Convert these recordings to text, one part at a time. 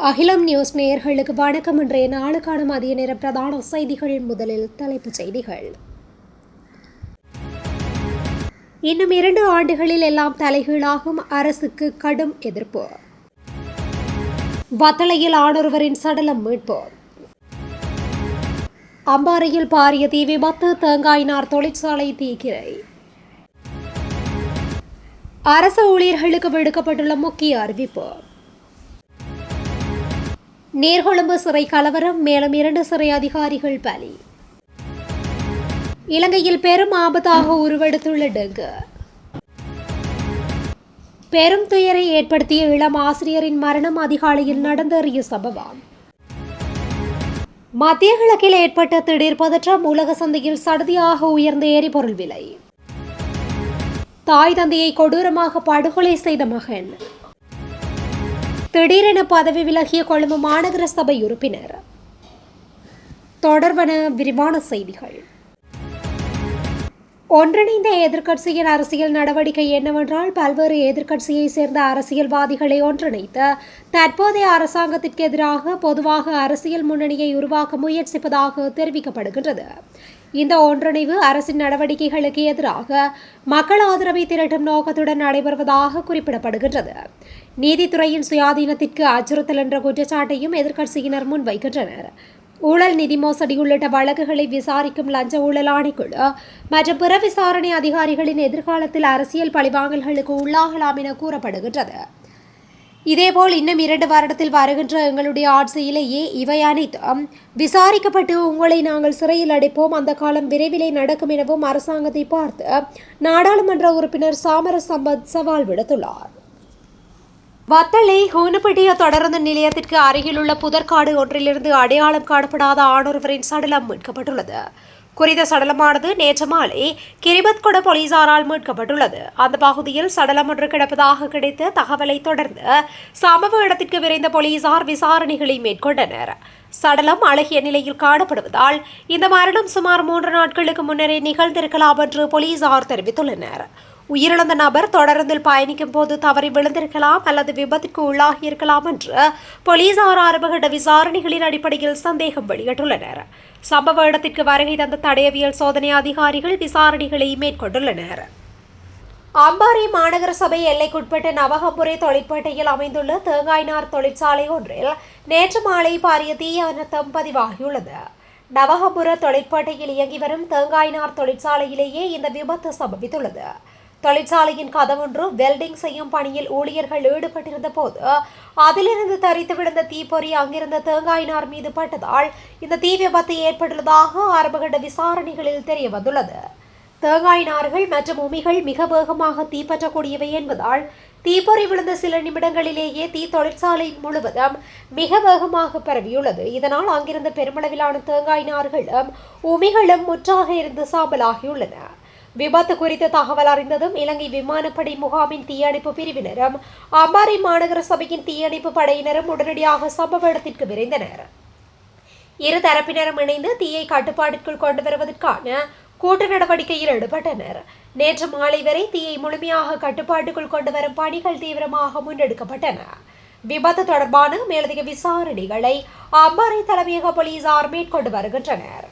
அகிலம் நியூஸ் நேயர்களுக்கு வணக்கம். இன்றைய நாளுக்கான மதிய நேர பிரதான செய்திகள். முதலில் தலைப்புச் செய்திகள். இன்னும் 2 ஆண்டுகளில் எல்லாம் தலைகீழாகும், அரசுக்கு கடும் எதிர்ப்பு. வத்தளையில் ஆணொருவரின் சடலம் மீட்பு. அம்பாறையில் பாரிய தீ விபத்து, தேங்காய் நார் தொழிற்சாலை தீக்கிரை. அரசு ஊழியர்களுக்கு விடுக்கப்பட்டுள்ள முக்கிய அறிவிப்பு. நீர்கொழும்பு சிறை கலவரம், மேலும் 2 சிறை அதிகாரிகள் பலி. இலங்கையில் பெரும் ஆபத்தாக உருவெடுத்துள்ள டெங்கு. பெரும் துயரை ஏற்படுத்திய இளம் ஆசிரியரின் மரணம், அதிகாலையில் நடந்தேறிய சம்பவம். மத்திய கிழக்கில் ஏற்பட்ட திடீர் பதற்றம், உலக சந்தையில் சடுதியாக உயர்ந்த எரிபொருள் விலை. தாய் தந்தையை கொடூரமாக படுகொலை செய்த மகன். திடீரென பதவி விலகிய கொழும்பு மாநகர சபை உறுப்பினர். தொடர்பான விரிவான செய்திகள். ஒன்றிணைந்த எதிர்க்கட்சியின் அரசியல் நடவடிக்கை என்னவென்றால், பல்வேறு எதிர்க்கட்சியை சேர்ந்த அரசியல்வாதிகளை ஒன்றிணைத்து தற்போதைய அரசாங்கத்திற்கு எதிராக பொதுவாக அரசியல் முன்னணியை உருவாக்க முயற்சிப்பதாக தெரிவிக்கப்படுகின்றது. இந்த ஒன்றிணைவு அரசின் நடவடிக்கைகளுக்கு எதிராக மக்கள் ஆதரவை திரட்டும் நோக்கத்துடன் நடைபெறுவதாக குறிப்பிடப்படுகின்றது. நீதித்துறையின் சுயாதீனத்திற்கு அச்சுறுத்தல் என்ற குற்றச்சாட்டையும் எதிர்க்கட்சியினர் முன்வைக்கின்றனர். ஊழல், நிதி மோசடி உள்ளிட்ட வழக்குகளை விசாரிக்கும் லஞ்ச ஊழல் ஆணைக்குழு மற்றும் பிற விசாரணை அதிகாரிகளின் எதிர்காலத்தில் அரசியல் பழிவாங்கல்களுக்கு உள்ளாகலாம் என கூறப்படுகின்றது. இதேபோல் இன்னும் 2 வருடத்தில் வருகின்ற எங்களுடைய ஆட்சியிலேயே இவை அனைத்தும் விசாரிக்கப்பட்டு உங்களை நாங்கள் சிறையில் அடைப்போம், அந்த காலம் விரைவிலே நடக்கும் எனவும் அரசாங்கத்தை பார்த்து நாடாளுமன்ற உறுப்பினர் சாமர சம்பத் சவால் விடுத்துள்ளார். வத்தளை ஹூனப்பட்டிய தொடருந்து நிலையத்திற்கு அருகிலுள்ள புதற்காடு ஒன்றிலிருந்து அடையாளம் காணப்படாத ஆணொருவரின் சடலம் மீட்கப்பட்டுள்ளது. குறித்த சடலமானது நேற்று மாலை கிரிபத்கொட போலீசாரால் மீட்கப்பட்டுள்ளது. அந்த பகுதியில் சடலம் ஒன்று கிடப்பதாக கிடைத்த தகவலை தொடர்ந்து சம்பவ இடத்திற்கு விரைந்த போலீசார் விசாரணைகளை மேற்கொண்டனர். சடலம் அழகிய நிலையில் காணப்படுவதால் இந்த மரணம் சுமார் 3 நாட்களுக்கு முன்னரே நிகழ்ந்திருக்கலாம் என்று போலீசார் தெரிவித்துள்ளனர். உயிரிழந்த நபர் தொடருந்தில் பயணிக்கும் போது தவறி விழுந்திருக்கலாம் அல்லது விபத்திற்கு உள்ளாகியிருக்கலாம் என்று போலீசார் ஆரம்பகட்ட விசாரணைகளின் அடிப்படையில் சந்தேகம் வெளியிட்டுள்ளனர். சம்பவ இடத்திற்கு வருகை தந்த தடயவியல் சோதனை அதிகாரிகள் விசாரணைகளை மேற்கொண்டுள்ளனர். அம்பாறை மாநகர சபை எல்லைக்குட்பட்ட நவகம்புரை தொழிற்பேட்டையில் அமைந்துள்ள தேங்காய் நார் தொழிற்சாலை ஒன்றில் நேற்று மாலை பாரிய தீ அனர்த்தம் பதிவாகியுள்ளது. நவகம்புர தொழிற்பேட்டையில் இயங்கி வரும் தேங்காய் நார் தொழிற்சாலையிலேயே இந்த விபத்து சம்பவித்துள்ளது. தொழிற்சாலையின் கதவொன்று வெல்டிங் செய்யும் பணியில் ஊழியர்கள் ஈடுபட்டிருந்த போது அதிலிருந்து தரித்து விழுந்த தீப்பொறி அங்கிருந்த தேங்காய் நார் மீது பட்டதால் இந்த தீ விபத்து ஏற்பட்டுள்ளதாக ஆரம்பகட்ட விசாரணைகளில் தெரிய வந்துள்ளது. தேங்காய் நார்கள் மற்றும் உமிகள் மிக வேகமாக தீப்பற்றக்கூடியவை என்பதால் தீப்பொறி விழுந்த சில நிமிடங்களிலேயே தீ தொழிற்சாலை முழுவதும் மிக வேகமாக பரவியுள்ளது. இதனால் அங்கிருந்த பெருமளவிலான தேங்காய் நார்களும் உமிகளும் முற்றாக இருந்து சாம்பலாகியுள்ளன. விபத்து குறித்த தகவல் அறிந்ததும் இலங்கை விமானப்படை முகாமின் தீயணைப்பு பிரிவினரும் அம்பாறை மாநகர சபையின் தீயணைப்பு படையினரும் உடனடியாக சம்பவ இடத்திற்கு விரைந்தனர். இரு தரப்பினரும் இணைந்து தீயை கட்டுப்பாட்டிற்குள் கொண்டு வருவதற்கான கூட்டு நடவடிக்கையில் ஈடுபட்டனர். நேற்று மாலை வரை தீயை முழுமையாக கட்டுப்பாட்டுக்குள் கொண்டு வரும் பணிகள் தீவிரமாக முன்னெடுக்கப்பட்டன. விபத்து தொடர்பான மேலதிக விசாரணைகளை அம்பாறை தலைமையக போலீசார் மேற்கொண்டு வருகின்றனர்.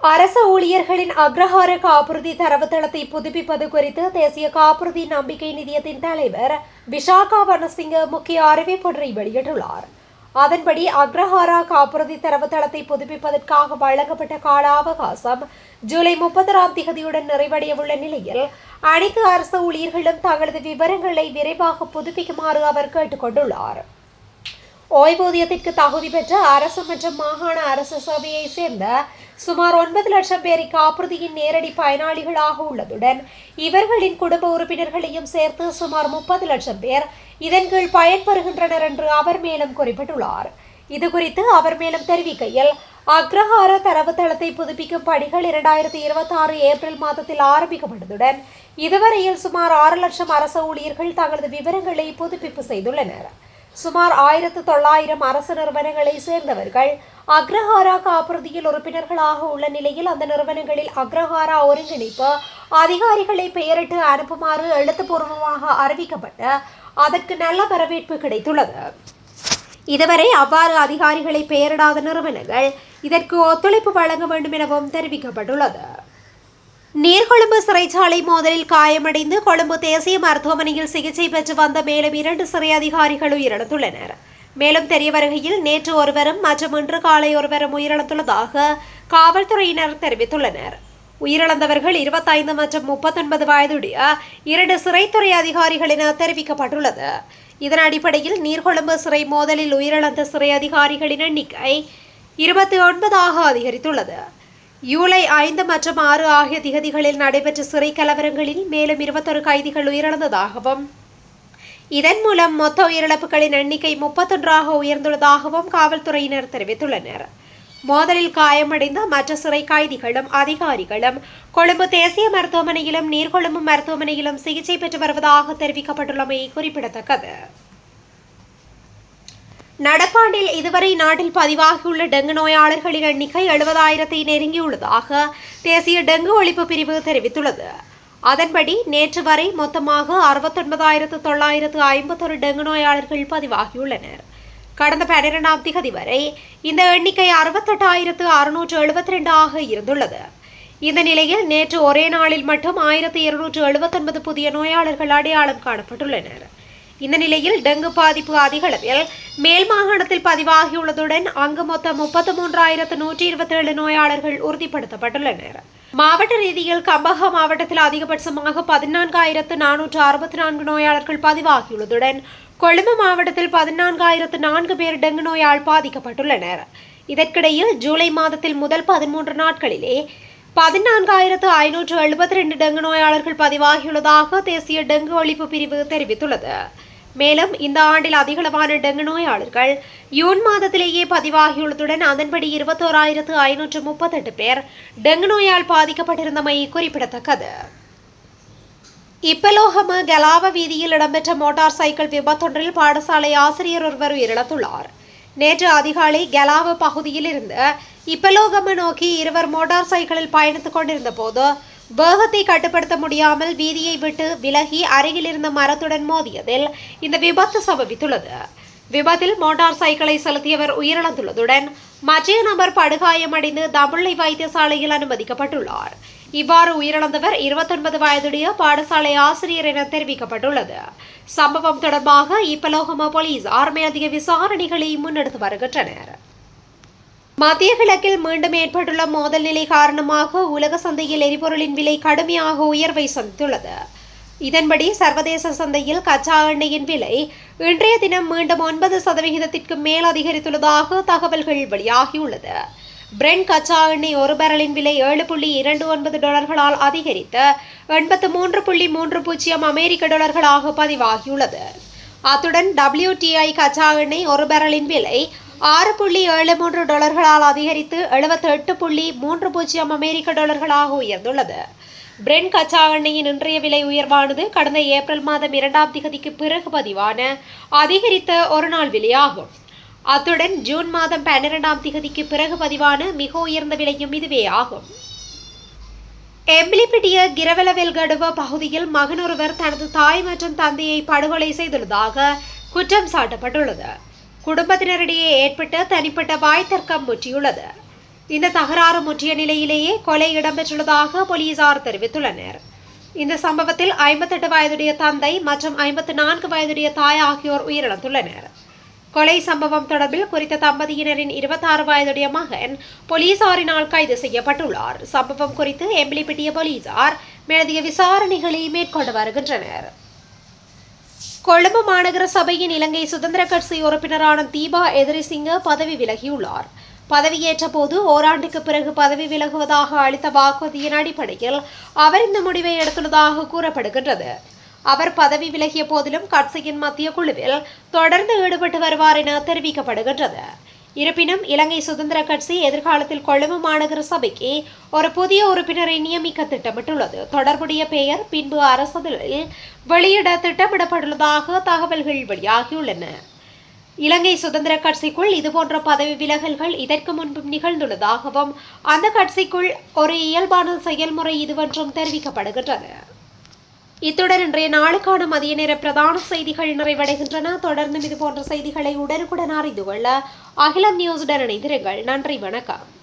அரசு ஊழியர்களின் அக்ரஹார காப்புறுதி தரவுத்தளத்தை புதுப்பிப்பது குறித்து தேசிய காப்புறுதி நம்பிக்கை நிதியத்தின் தலைவர் விஷாகா வனசிங்க முக்கிய அறிவிப்பொன்றை வெளியிட்டுள்ளார். அதன்படி அக்ரஹாரா காப்புறுதி தரவுத்தளத்தை புதுப்பிப்பதற்காக வழங்கப்பட்ட கால அவகாசம் ஜூலை 30 நிறைவடையவுள்ள நிலையில் அனைத்து அரசு ஊழியர்களும் தங்களது விவரங்களை விரைவாக புதுப்பிக்குமாறு அவர் கேட்டுக்கொண்டுள்ளார். ஓய்வூதியத்திற்கு தகுதி பெற்ற அரசு மற்றும் மாகாண அரசு சேவையை சேர்ந்த சுமார் 9 லட்சம் பேர் காப்புறுதியின் நேரடி பயனாளிகளாக உள்ளதுடன் இவர்களின் குடும்ப உறுப்பினர்களையும் சேர்த்து சுமார் 30 லட்சம் பேர் இதன் கீழ் பயன்பெறுகின்றனர் என்று அவர் மேலும் குறிப்பிட்டுள்ளார். இதுகுறித்து அவர் மேலும் தெரிவிக்கையில், அக்ரஹார தரவுத்தளத்தை புதுப்பிக்கும் பணிகள் 2026 ஏப்ரல் மாதத்தில் ஆரம்பிக்கப்பட்டதுடன் இதுவரையில் சுமார் 6 லட்சம் அரசு ஊழியர்கள் தங்களது விவரங்களை புதுப்பிப்பு செய்துள்ளனர். சுமார் 1900 அரசு நிறுவனங்களை சேர்ந்தவர்கள் அக்ரஹாரா காப்புறுதியில் உறுப்பினர்களாக உள்ள நிலையில் அந்த நிறுவனங்களில் அக்ரஹாரா ஒருங்கிணைப்பு அதிகாரிகளை பெயரிட்டு அனுப்புமாறு எழுத்துப்பூர்வமாக அறிவிக்கப்பட்ட அதற்கு நல்ல வரவேற்பு கிடைத்துள்ளது. இதுவரை அவ்வாறு அதிகாரிகளை பெயரிடாத நிறுவனங்கள் இதற்கு ஒத்துழைப்பு வழங்க வேண்டும் எனவும் தெரிவிக்கப்பட்டுள்ளது. நீர்கொழும்பு சிறைச்சாலை மோதலில் காயமடைந்து கொழும்பு தேசிய மருத்துவமனையில் சிகிச்சை பெற்று வந்த மேலும் 2 சிறை அதிகாரிகள் உயிரிழந்துள்ளனர். மேலும் தெரிய வருகையில் நேற்று ஒருவரும் மற்றும் இன்று காலை ஒருவரும் உயிரிழந்துள்ளதாக காவல்துறையினர் தெரிவித்துள்ளனர். உயிரிழந்தவர்கள் 25 மற்றும் 39 வயதுடைய 2 சிறைத்துறை அதிகாரிகள் என தெரிவிக்கப்பட்டுள்ளது. இதன் அடிப்படையில் நீர்கொழும்பு சிறை மோதலில் உயிரிழந்த சிறை அதிகாரிகளின் எண்ணிக்கை 29ஆக அதிகரித்துள்ளது. ஜூலை 5 மற்றும் 6 ஆகிய திகதிகளில் நடைபெற்ற சிறை கலவரங்களில் மேலும் 21 கைதிகள் உயிரிழந்ததாகவும் இதன் மூலம் மொத்த உயிரிழப்புகளின் எண்ணிக்கை 31ஆக உயர்ந்துள்ளதாகவும் காவல்துறையினர் தெரிவித்துள்ளனர். மோதலில் காயமடைந்த மற்ற சிறை கைதிகளும் அதிகாரிகளும் கொழும்பு தேசிய மருத்துவமனையிலும் நீர்கொழும்பு மருத்துவமனையிலும் சிகிச்சை பெற்று வருவதாக தெரிவிக்கப்பட்டுள்ளமை குறிப்பிடத்தக்கது. நடப்பாண்டில் இதுவரை நாட்டில் பதிவாகியுள்ள டெங்கு நோயாளர்களின் எண்ணிக்கை 70,000-ஐ நெருங்கியுள்ளதாக தேசிய டெங்கு ஒழிப்பு பிரிவு தெரிவித்துள்ளது. அதன்படி நேற்று வரை மொத்தமாக 69,951 டெங்கு நோயாளர்கள் பதிவாகியுள்ளனர். கடந்த 12ஆம் திகதி வரை இந்த எண்ணிக்கை 68,672 ஆக இருந்துள்ளது. இந்த நிலையில் நேற்று ஒரே நாளில் மட்டும் 1,279 புதிய நோயாளர்கள் அடையாளம் காணப்பட்டுள்ளனர். இந்த நிலையில் டெங்கு பாதிப்பு அதிகளவில் மேல் மாகாணத்தில் பதிவாகியுள்ளதுடன் அங்கு மொத்தம் 33,127 நோயாளர்கள் உறுதிப்படுத்தப்பட்டுள்ளனர். மாவட்ட ரீதியில் கம்பஹா மாவட்டத்தில் அதிகபட்சமாக 14,464 நோயாளர்கள் பதிவாகியுள்ளதுடன் கொழும்பு மாவட்டத்தில் 14,004 பேர் டெங்கு நோயால் பாதிக்கப்பட்டுள்ளனர். இதற்கிடையில் ஜூலை மாதத்தில் முதல் 13 நாட்களிலே 14,572 டெங்கு நோயாளர்கள் பதிவாகியுள்ளதாக தேசிய டெங்கு ஒழிப்பு பிரிவு தெரிவித்துள்ளது. மேலும் இந்த ஆண்டில் அதிகளவான டெங்கு நோயாளர்கள் ஜூன் மாதத்திலேயே பதிவாகியுள்ளதுடன் அதன்படி 21,538 பேர் டெங்கு நோயால் பாதிக்கப்பட்டிருந்தமை குறிப்பிடத்தக்கது. இப்பலோகம கலாவ வீதியில் இடம்பெற்ற மோட்டார் சைக்கிள் விபத்தொன்றில் பாடசாலை ஆசிரியர் ஒருவர் உயிரிழந்துள்ளார். நேற்று அதிகாலை கலாவ பகுதியில் இருந்து இப்பலோகம நோக்கி இருவர் மோட்டார் சைக்கிளில் பயணித்துக் கொண்டிருந்த போது வேகத்தை கட்டுப்படுத்த முடியாமல் வீதியை விட்டு விலகி அருகில் இருந்த மரத்துடன் மோதியதில் இந்த விபத்து சம்பவித்துள்ளது. விபத்தில் மோட்டார் சைக்கிளை செலுத்தியவர் உயிரிழந்துள்ளதுடன் மற்ற நபர் படுகாயமடைந்து தம்புள்ளை வைத்தியசாலையில் அனுமதிக்கப்பட்டுள்ளார். இவ்வாறு உயிரிழந்தவர் 29 வயதுடைய பாடசாலை ஆசிரியர் என தெரிவிக்கப்பட்டுள்ளது. சம்பவம் தொடர்பாக இப்பலோகம போலீசார் மேலதிக விசாரணைகளை முன்னெடுத்து வருகின்றனர். மத்திய கிழக்கில் மீண்டும் ஏற்பட்டுள்ள மோதல் நிலை காரணமாக உலக சந்தையில் எரிபொருளின் விலை கடுமையாக உயர்வை சந்தித்துள்ளது. இதன்படி சர்வதேச சந்தையில் கச்சா எண்ணெயின் விலை இன்றைய தினம் மீண்டும் 9% மேல் அதிகரித்துள்ளதாக தகவல்கள் வெளியாகியுள்ளது. பிரெண்ட் கச்சா எண்ணெய் ஒரு பேரலின் விலை $7.29 அதிகரித்து $83.30 அமெரிக்க டாலர்களாக பதிவாகியுள்ளது. அத்துடன் WTI கச்சா எண்ணெய் ஒரு பேரலின் விலை $6.73 அதிகரித்து $78.30 அமெரிக்க டாலர்களாக உயர்ந்துள்ளது. பிரெண்ட் கச்சா எண்ணெயின் இன்றைய விலை உயர்வானது கடந்த ஏப்ரல் மாதம் 2ஆம் திகதிக்கு பிறகு பதிவான அதிகரித்த ஒரு நாள் விலையாகும். அத்துடன் ஜூன் மாதம் 12ஆம் திகதிக்கு பிறகு பதிவான மிக உயர்ந்த விலையும் இதுவே ஆகும். எம்பிலிப்பிட்டிய கிரவலவெல்கடுவ பகுதியில் மகனொருவர் தனது தாய் மற்றும் தந்தையை படுகொலை செய்துள்ளதாக குற்றம் சாட்டப்பட்டுள்ளது. குடும்பத்தினரிடையே ஏற்பட்ட தனிப்பட்ட வாய் தர்க்கம் முற்றியுள்ளது. இந்த தகராறு முற்றிய நிலையிலேயே கொலை இடம்பெற்றுள்ளதாக போலீசார் தெரிவித்துள்ளனர். இந்த சம்பவத்தில் 58 வயதுடைய தந்தை மற்றும் 54 வயதுடைய தாய் ஆகியோர் உயிரிழந்துள்ளனர். கொலை சம்பவம் தொடர்பில் குறித்த தம்பதியினரின் 26 வயதுடைய மகன் போலீசாரினால் கைது செய்யப்பட்டுள்ளார். சம்பவம் குறித்து எம்பிலிப்பிட்டிய போலீசார் மேலதிக விசாரணைகளை மேற்கொண்டு வருகின்றனர். கொழும்பு மாநகர சபையின் இலங்கை சுதந்திர கட்சி உறுப்பினரான தீபா எதிரிசிங்க பதவி விலகியுள்ளார். பதவியேற்ற போது ஓராண்டுக்கு பிறகு பதவி விலகுவதாக அளித்த வாக்குறுதியின் அடிப்படையில் அவர் இந்த முடிவை எடுத்துள்ளதாக கூறப்படுகின்றது. அவர் பதவி விலகிய போதிலும் கட்சியின் மத்திய குழுவில் தொடர்ந்து ஈடுபட்டு வருவார் என தெரிவிக்கப்படுகின்றது. இருப்பினும் இலங்கை சுதந்திர கட்சி எதிர்காலத்தில் கொழும்பு மாநகர சபைக்கு ஒரு புதிய உறுப்பினரை நியமிக்க திட்டமிட்டுள்ளது. தொடர்புடைய பெயர் பின்பு அரசிதழில் வெளியிட திட்டமிடப்பட்டுள்ளதாக தகவல்கள் வெளியாகியுள்ளன. இலங்கை சுதந்திர கட்சிக்குள் இதுபோன்ற பதவி விலகல்கள் இதற்கு முன்பும் நிகழ்ந்துள்ளதாகவும் அந்த கட்சிக்குள் ஒரு இயல்பான செயல்முறை இதுவென்றும் தெரிவிக்கப்படுகின்றது. இத்துடன் இன்றைய நாளுக்கான மதிய நேர பிரதான செய்திகள் நிறைவடைகின்றன. தொடர்ந்து இது போன்ற செய்திகளை உடனுக்குடன் அறிந்து கொள்ள அகிலம் நியூஸுடன் இணைந்திருங்கள். நன்றி, வணக்கம்.